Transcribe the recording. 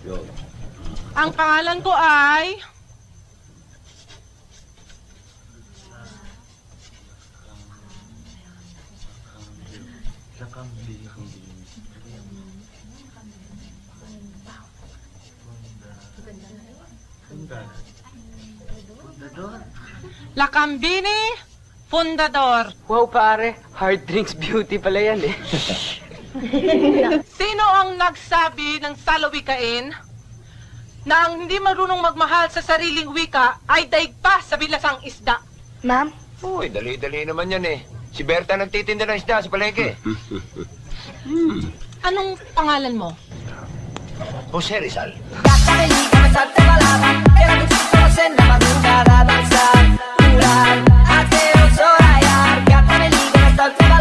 Yun. Ang pangalan ko ay... Lakambini Fundador. Wow, pare. Hard drinks beauty pala yan eh. Sino ang nagsabi ng salawikain na ang hindi marunong magmahal sa sariling wika ay daig pa sa bilasang isda? Ma'am? Uy, dali-dali naman yan eh. Si Berta nagtitinda ng isda sa palengke. Anong pangalan mo? Jose Rizal. Kakarinig ka masarap na malaman Pero kung gusto ko sen na maging naratansan Ulan at Eros o Rayar Kakarinig ka masarap na